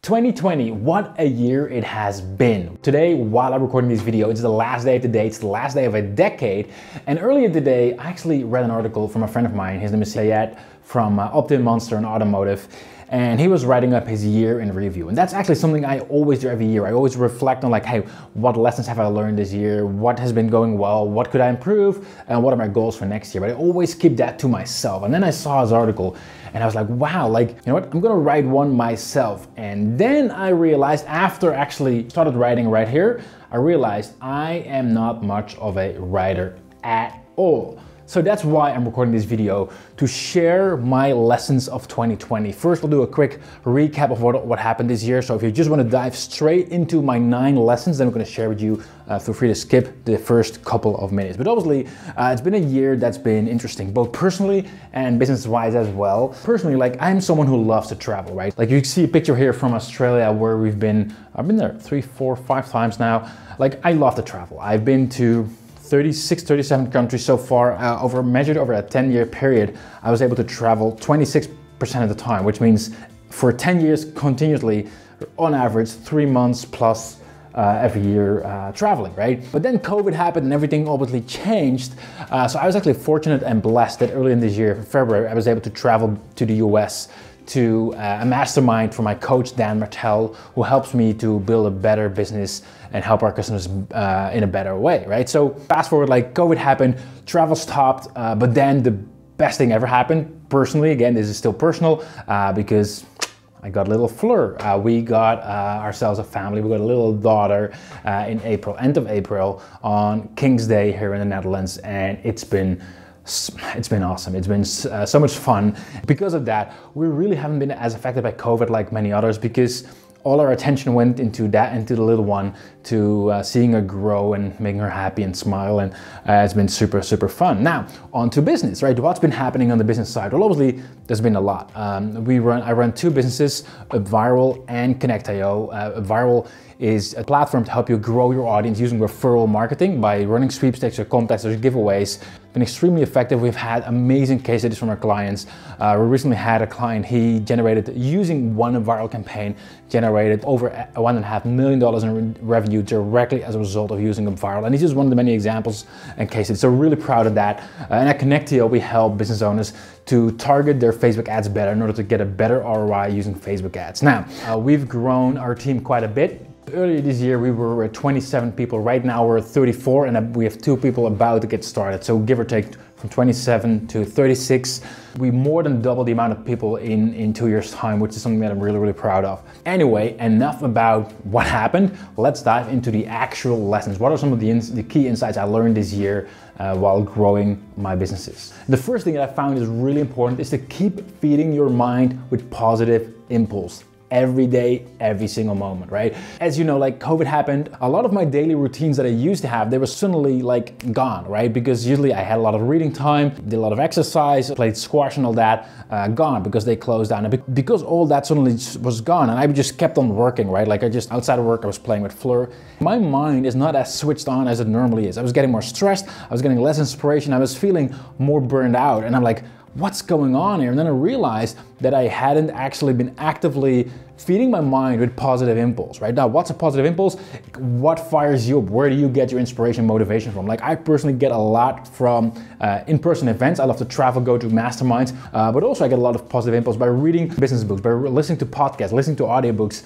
2020, what a year it has been. Today, while I'm recording this video, it's the last day of the day, it's the last day of a decade. And earlier today, I actually read an article from a friend of mine, his name is Sayed, from Optim Monster and Automotive. And he was writing up his year in review. And that's actually something I always do every year. I always reflect on like, hey, what lessons have I learned this year? What has been going well? What could I improve? And what are my goals for next year? But I always keep that to myself. And then I saw his article and I was like, wow, like, you know what? I'm gonna write one myself. And then I realized after actually started writing right here, I realized I am not much of a writer at all. So that's why I'm recording this video, to share my lessons of 2020. First, I'll do a quick recap of what happened this year. So if you just want to dive straight into my 9 lessons, then I'm going to share with you, feel free to skip the first couple of minutes. But obviously, it's been a year that's been interesting, both personally and business-wise as well. Personally, like, I'm someone who loves to travel, right? Like, you see a picture here from Australia where I've been there 3, 4, 5 times now. Like, I love to travel. I've been to 36, 37 countries so far. Measured over a 10-year period, I was able to travel 26% of the time, which means for 10 years continuously, on average, 3 months plus every year traveling, right? But then COVID happened and everything obviously changed. So I was actually fortunate and blessed that early in this year, February, I was able to travel to the US to a mastermind for my coach, Dan Martel, who helps me to build a better business and help our customers in a better way, right? So fast forward, like, COVID happened, travel stopped, but then the best thing ever happened, personally, again, this is still personal, because I got a little Fleur. We got ourselves a family. We got a little daughter in April, end of April, on King's Day here in the Netherlands, and it's been awesome. It's been so much fun. Because of that, we really haven't been as affected by COVID like many others, because all our attention went into the little one, to seeing her grow and making her happy and smile, and it's been super, super fun. Now, on to business, right? What's been happening on the business side? Well, obviously, there's been a lot. I run 2 businesses, UpViral and Connectio. UpViral is a platform to help you grow your audience using referral marketing by running sweepstakes or contests or giveaways. Been extremely effective. We've had amazing case studies from our clients. We recently had a client, he generated, using one UpViral campaign, generated over $1.5 million in revenue directly as a result of using UpViral. And this is one of the many examples and case studies. So really proud of that. And at Connectio, we help business owners to target their Facebook ads better in order to get a better ROI using Facebook ads. Now, we've grown our team quite a bit. Earlier this year, we were at 27 people. Right now, we're at 34, and we have 2 people about to get started. So give or take from 27 to 36. We more than doubled the amount of people in 2 years' time, which is something that I'm really, really proud of. Anyway, enough about what happened. Let's dive into the actual lessons. What are some of the key insights I learned this year while growing my businesses? The first thing that I found is really important is to keep feeding your mind with positive impulse. Every day, every single moment, right? As you know, like, COVID happened, a lot of my daily routines that I used to have, they were suddenly like gone, right? Because usually I had a lot of reading time, did a lot of exercise, played squash and all that, gone because they closed down. And because all that suddenly was gone, and I just kept on working, right? Like, outside of work, I was playing with Fleur. My mind is not as switched on as it normally is. I was getting more stressed, I was getting less inspiration, I was feeling more burned out, and I'm like, what's going on here? And then I realized that I hadn't actually been actively feeding my mind with positive impulse, right? Now, what's a positive impulse? What fires you up? Where do you get your inspiration, motivation from? Like, I personally get a lot from in-person events. I love to travel, go to masterminds, but also I get a lot of positive impulse by reading business books, by listening to podcasts, listening to audiobooks,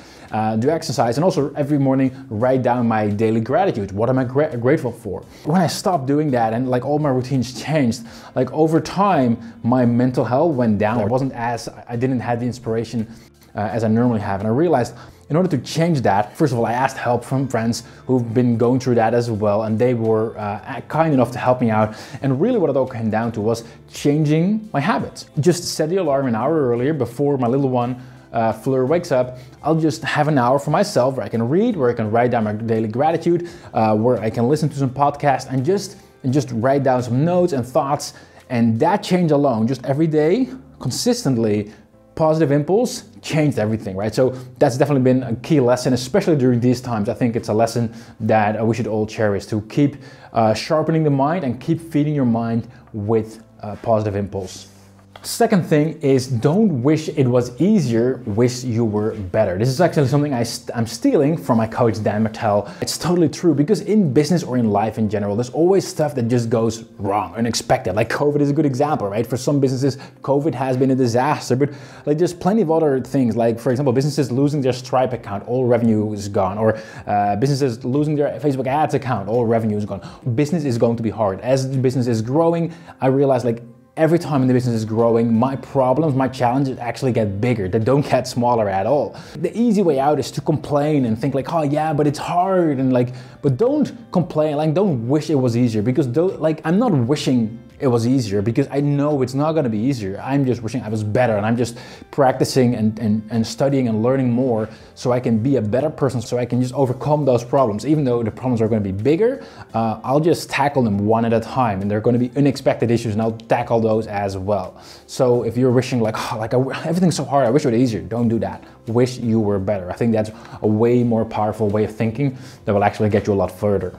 do exercise, and also every morning write down my daily gratitude. What am I grateful for? When I stopped doing that and like all my routines changed, like over time, my mental health went down. I didn't have the inspiration as I normally have. And I realized in order to change that, first of all, I asked help from friends who've been going through that as well, and they were kind enough to help me out. And really what it all came down to was changing my habits. Just set the alarm an hour earlier before my little one, Fleur, wakes up. I'll just have an hour for myself where I can read, where I can write down my daily gratitude, where I can listen to some podcasts and just write down some notes and thoughts. And that change alone, just every day, consistently, positive impulse changed everything, right? So that's definitely been a key lesson, especially during these times. I think it's a lesson that we should all cherish, to keep sharpening the mind and keep feeding your mind with positive impulse. Second thing is don't wish it was easier, wish you were better. This is actually something I'm stealing from my coach Dan Martell. It's totally true because in business or in life in general, there's always stuff that just goes wrong, unexpected. Like COVID is a good example, right? For some businesses, COVID has been a disaster, but like there's plenty of other things. Like for example, businesses losing their Stripe account, all revenue is gone, or businesses losing their Facebook ads account, all revenue is gone. Business is going to be hard. As the business is growing, I realize like every time the business is growing, my problems, my challenges actually get bigger. They don't get smaller at all. The easy way out is to complain and think like, oh yeah, but it's hard, and like, but don't complain, like don't wish it was easier, because like I'm not wishing it was easier because I know it's not gonna be easier. I'm just wishing I was better, and I'm just practicing and studying and learning more so I can be a better person, so I can just overcome those problems. Even though the problems are gonna be bigger, I'll just tackle them one at a time, and they're gonna be unexpected issues, and I'll tackle those as well. So if you're wishing like, oh, everything's so hard, I wish it was easier, don't do that. Wish you were better. I think that's a way more powerful way of thinking that will actually get you a lot further.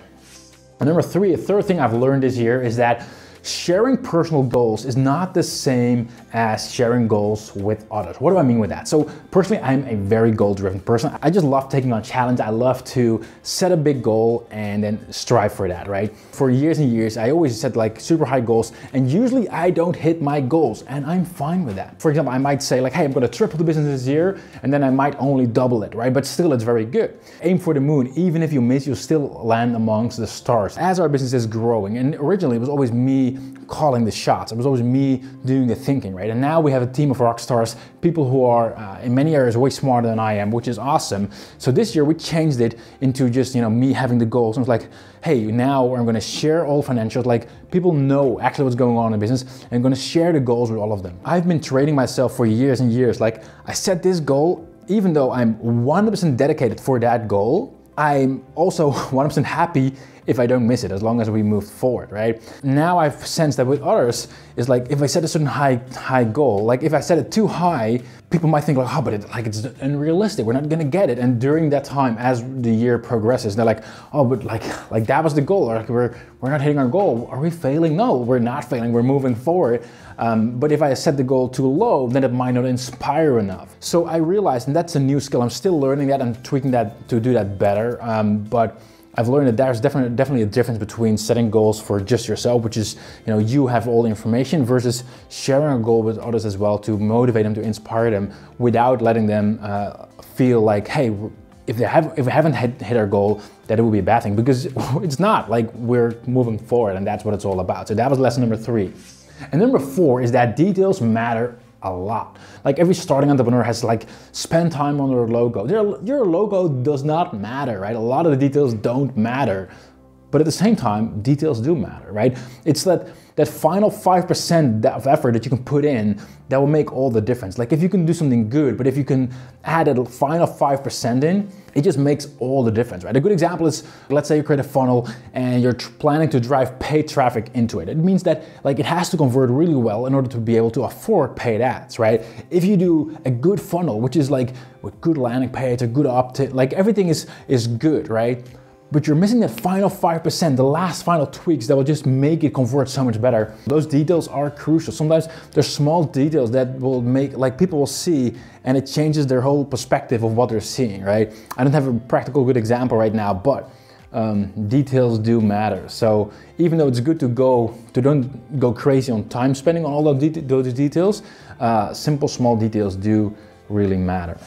And number three, a third thing I've learned this year is that sharing personal goals is not the same as sharing goals with others. What do I mean with that? So personally, I'm a very goal-driven person. I just love taking on challenge. I love to set a big goal and then strive for that, right? For years and years, I always set like super high goals, and usually I don't hit my goals, and I'm fine with that. For example, I might say like, hey, I'm gonna triple the business this year, and then I might only double it, right? But still, it's very good. Aim for the moon. Even if you miss, you'll still land amongst the stars. As our business is growing, and originally it was always me calling the shots. It was always me doing the thinking, right? And now we have a team of rock stars, people who are in many areas way smarter than I am, which is awesome. So this year we changed it into just, me having the goals. And it's like, hey, now I'm gonna share all financials, like people know actually what's going on in business, and I'm gonna share the goals with all of them. I've been training myself for years and years. Like I set this goal, even though I'm 100% dedicated for that goal, I'm also 100% happy if I don't miss it, as long as we move forward, right? Now I've sensed that with others, it's like if I set a certain high goal, like if I set it too high, people might think like, oh, but it's unrealistic, we're not gonna get it. And during that time, as the year progresses, they're like, oh, but like that was the goal, or like we're not hitting our goal. Are we failing? No, we're not failing, we're moving forward. But if I set the goal too low, then it might not inspire enough. So I realized, and that's a new skill, I'm still learning that and tweaking that to do that better, but I've learned that there's definitely a difference between setting goals for just yourself, which is, you have all the information, versus sharing a goal with others as well to motivate them, to inspire them, without letting them feel like, hey, if we haven't hit our goal, that it will be a bad thing, because it's not. Like, we're moving forward, and that's what it's all about. So that was lesson number 3. And number 4 is that details matter a lot. Like every starting entrepreneur has like spend time on their logo. Your logo does not matter, right? A lot of the details don't matter, but at the same time, details do matter, right? It's that final 5% of effort that you can put in that will make all the difference. Like if you can do something good, but if you can add a final 5% in, it just makes all the difference, right? A good example is, let's say you create a funnel and you're planning to drive paid traffic into it. It means that like it has to convert really well in order to be able to afford paid ads, right? If you do a good funnel, which is like with good landing page, a good opt-in, like everything is good, right? But you're missing that final 5%, the last final tweaks that will just make it convert so much better. Those details are crucial. Sometimes there's small details that will make, like people will see, and it changes their whole perspective of what they're seeing, right? I don't have a practical good example right now, but details do matter. So even though it's good to don't go crazy on time spending on all of those details, simple small details do really matter.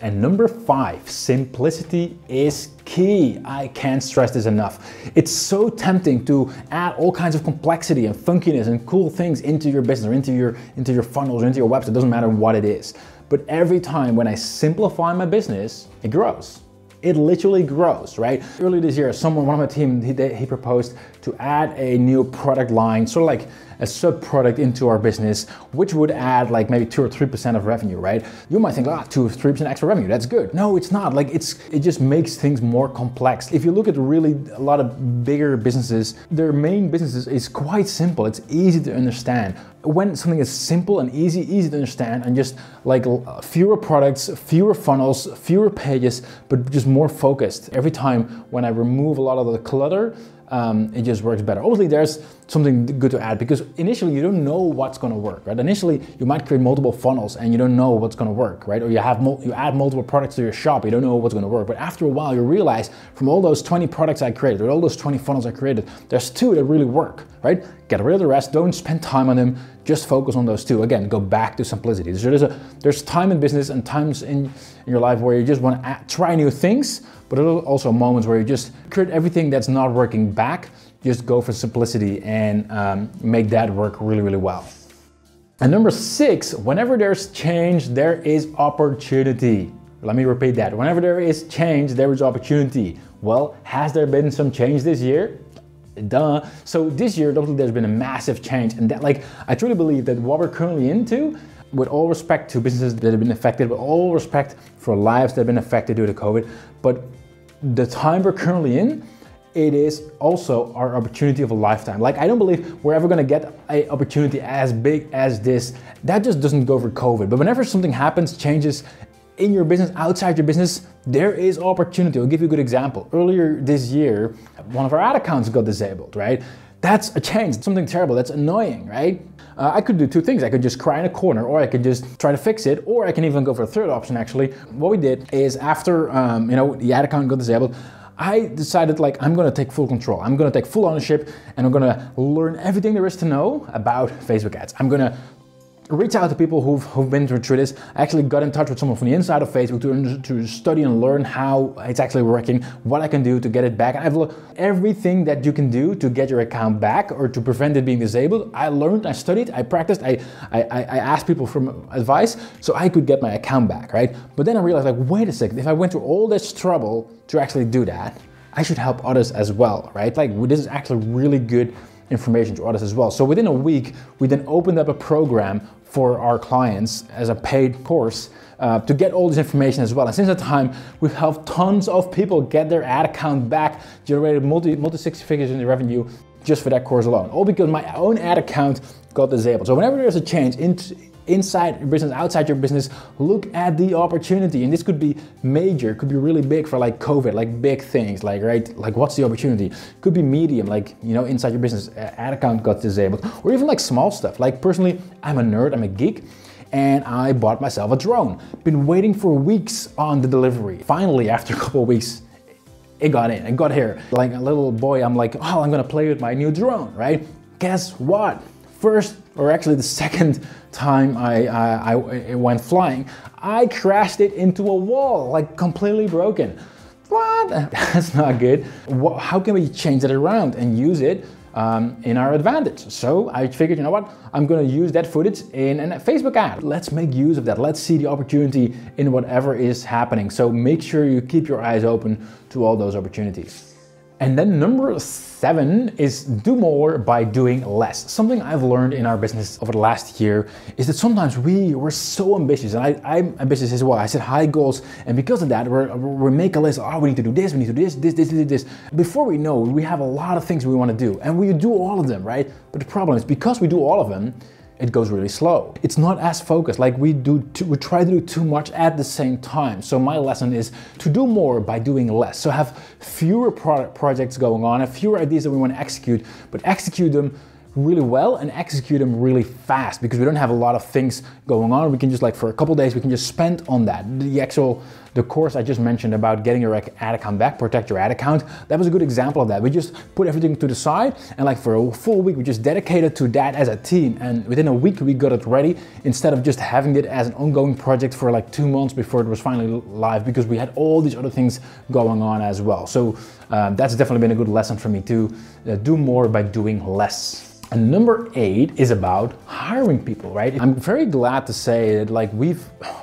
And number 5, simplicity is key. I can't stress this enough. It's so tempting to add all kinds of complexity and funkiness and cool things into your business, or into your funnels, or into your website. It doesn't matter what it is. But every time when I simplify my business, it grows. It literally grows, right? Earlier this year, one of my team, he proposed to add a new product line, sort of like a sub-product into our business, which would add like maybe 2 or 3% of revenue, right? You might think, 2 or 3% extra revenue, that's good. No, it's not. Like it just makes things more complex. If you look at really a lot of bigger businesses, their main businesses is quite simple. It's easy to understand. When something is simple and easy to understand, and just like fewer products, fewer funnels, fewer pages, but just more focused. Every time when I remove a lot of the clutter, it just works better. Obviously, there's something good to add because initially you don't know what's going to work, right? Initially, you might create multiple funnels and you don't know what's going to work, right? Or you add multiple products to your shop, you don't know what's going to work. But after a while, you realize from all those 20 products I created, or all those 20 funnels I created, there's 2 that really work, right? Get rid of the rest. Don't spend time on them. Just focus on those 2. Again, go back to simplicity. So there's time in business and times in your life where you just want to try new things, but there are also moments where you just create everything that's not working back. Just go for simplicity and make that work really, really well. And number 6, whenever there's change, there is opportunity. Let me repeat that. Whenever there is change, there is opportunity. Well, has there been some change this year? Duh. So this year, there's been a massive change, and that, like, I truly believe that what we're currently into, with all respect to businesses that have been affected, with all respect for lives that have been affected due to COVID, but the time we're currently in, it is also our opportunity of a lifetime. Like, I don't believe we're ever gonna get an opportunity as big as this. That just doesn't go for COVID. But whenever something happens, changes in your business, outside your business, there is opportunity. I'll give you a good example. Earlier this year, one of our ad accounts got disabled, right? That's a change, something terrible, that's annoying, right? I could do 2 things. I could just cry in a corner, or I could just try to fix it, or I can even go for a third option actually. What we did is after the ad account got disabled, I decided, like, I'm gonna take full control. I'm gonna take full ownership, and I'm gonna learn everything there is to know about Facebook ads. I'm gonna reach out to people who've been through this. I actually got in touch with someone from the inside of Facebook to study and learn how it's actually working, what I can do to get it back. And I've learned everything that you can do to get your account back or to prevent it being disabled. I learned, I studied, I practiced, I asked people for advice so I could get my account back, right? But then I realized, like, wait a second, if I went through all this trouble to actually do that, I should help others as well, right? Like, this is actually really good information to others as well. So within a week, we then opened up a program for our clients as a paid course to get all this information as well. And since that time, we've helped tons of people get their ad account back, generated multi 6 figures in the revenue just for that course alone. All because my own ad account got disabled. So whenever there's a change inside your business, outside your business, look at the opportunity. And this could be major, could be really big for like COVID, like big things, like, right? Like, what's the opportunity? Could be medium, like, inside your business, ad account got disabled, or even like small stuff. Like, personally, I'm a nerd, I'm a geek, and I bought myself a drone. Been waiting for weeks on the delivery. Finally, after a couple of weeks, it got in, it got here. Like a little boy, I'm like, oh, I'm gonna play with my new drone, right? Guess what? First, or actually the second time I went flying, I crashed it into a wall, like completely broken. What? That's not good. How can we change that around and use it in our advantage? So I figured, you know what? I'm gonna use that footage in a Facebook ad. Let's make use of that. Let's see the opportunity in whatever is happening. So make sure you keep your eyes open to all those opportunities. And then number 7 is do more by doing less. Something I've learned in our business over the last year is that sometimes we're so ambitious, and I'm ambitious as well. I set high goals, and because of that, we make a list. Oh, we need to do this, we need to do this. Before we know, we have a lot of things we want to do, and we do all of them, right? But the problem is, because we do all of them, it goes really slow. It's not as focused, like we try to do too much at the same time. So my lesson is to do more by doing less. So have fewer projects going on, have fewer ideas that we want to execute, but execute them really well and execute them really fast, because we don't have a lot of things going on. We can just, like, for a couple days, we can just spend on that. The course I just mentioned about getting your ad account back, protect your ad account, that was a good example of that. We just put everything to the side, and like for a full week, we just dedicated to that as a team. And within a week, we got it ready, instead of just having it as an ongoing project for like 2 months before it was finally live, because we had all these other things going on as well. So that's definitely been a good lesson for me to do more by doing less. And number 8 is about hiring people, right? I'm very glad to say that, like, we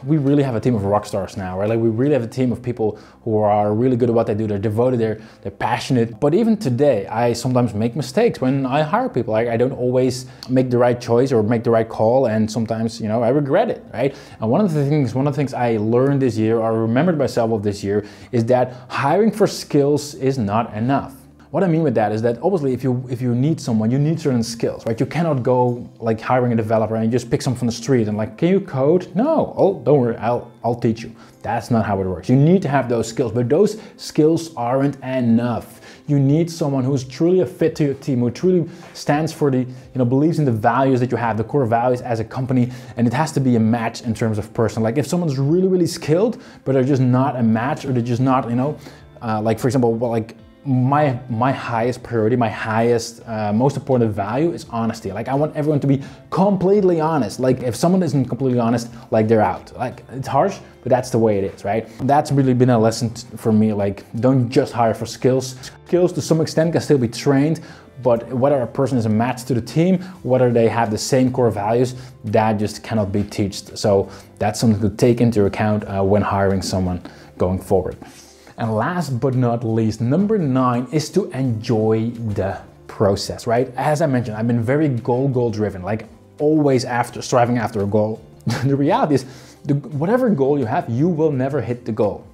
really have a team of rock stars now, right? Like, we really have a team of people who are really good at what they do. They're devoted, they're passionate. But even today, I sometimes make mistakes when I hire people. Like, I don't always make the right choice or make the right call, and sometimes, I regret it, right? And one of the things I learned this year, or remembered myself of this year, is that hiring for skills is not enough. What I mean with that is that obviously if you need someone, you need certain skills, right? You cannot go like hiring a developer and you just pick someone from the street and like, can you code? No, oh, don't worry, I'll teach you. That's not how it works. You need to have those skills, but those skills aren't enough. You need someone who's truly a fit to your team, who truly stands for the, believes in the values that you have, the core values as a company, and it has to be a match in terms of person. Like if someone's really, really skilled, but they're just not a match, or they're just not, like for example, like my highest priority, my highest, most important value is honesty. Like I want everyone to be completely honest. Like if someone isn't completely honest, like they're out. Like it's harsh, but that's the way it is, right? That's really been a lesson for me. Like don't just hire for skills. Skills to some extent can still be trained, but whether a person is a match to the team, whether they have the same core values, that just cannot be taught. So that's something to take into account when hiring someone going forward. And last but not least, number 9 is to enjoy the process, right? As I mentioned, I've been very goal driven, like always striving after a goal. The reality is, whatever goal you have, you will never hit the goal.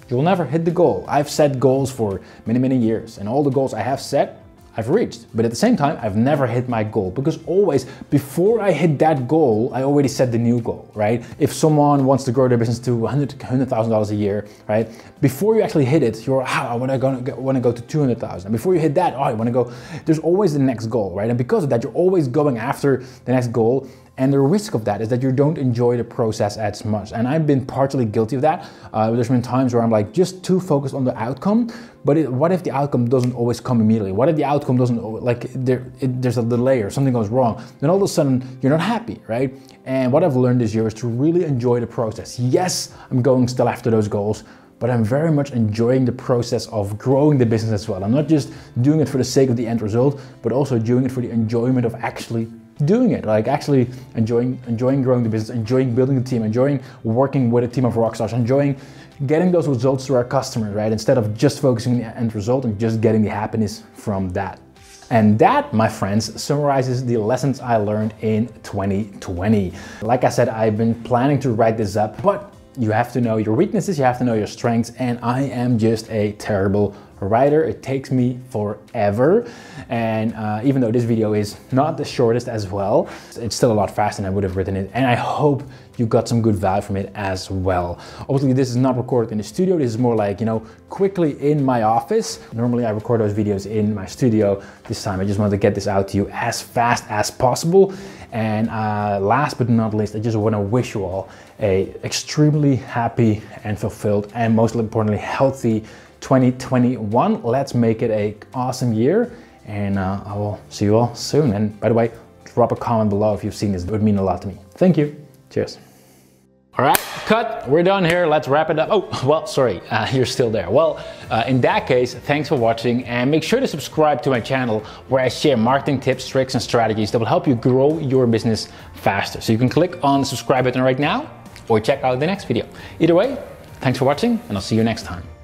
You'll never hit the goal. I've set goals for many, many years, and all the goals I have set, I've reached. But at the same time, I've never hit my goal, because always before I hit that goal, I already set the new goal, right? If someone wants to grow their business to $100,000 a year, right? Before you actually hit it, you're, I want to go to 200,000. Before you hit that, I want to go, there's always the next goal, right? And because of that, you're always going after the next goal. And the risk of that is that you don't enjoy the process as much. And I've been partially guilty of that. There's been times where I'm like just too focused on the outcome, but what if the outcome doesn't always come immediately? What if the outcome doesn't, like there's a delay or something goes wrong? Then all of a sudden you're not happy, right? And what I've learned this year is to really enjoy the process. Yes, I'm going still after those goals, but I'm very much enjoying the process of growing the business as well. I'm not just doing it for the sake of the end result, but also doing it for the enjoyment of actually doing it, like actually enjoying growing the business, enjoying building the team, enjoying working with a team of rock stars, enjoying getting those results to our customers, right? Instead of just focusing on the end result and just getting the happiness from that. And that, my friends, summarizes the lessons I learned in 2020. Like I said, I've been planning to write this up, but you have to know your weaknesses, you have to know your strengths, and I am just a terrible writer. It takes me forever, and even though this video is not the shortest as well, it's still a lot faster than I would have written it, and I hope you got some good value from it as well. Obviously, this is not recorded in the studio. This is more like, quickly in my office. Normally I record those videos in my studio. This time I just wanted to get this out to you as fast as possible. And last but not least, I just want to wish you all a extremely happy and fulfilled, and most importantly, healthy 2021. Let's make it an awesome year, and I will see you all soon. And by the way, drop a comment below if you've seen this. It would mean a lot to me. Thank you. Cheers. All right, cut. We're done here. Let's wrap it up. Oh, well, sorry, you're still there. Well, in that case, thanks for watching, and make sure to subscribe to my channel where I share marketing tips, tricks, and strategies that will help you grow your business faster. So you can click on the subscribe button right now or check out the next video. Either way, thanks for watching, and I'll see you next time.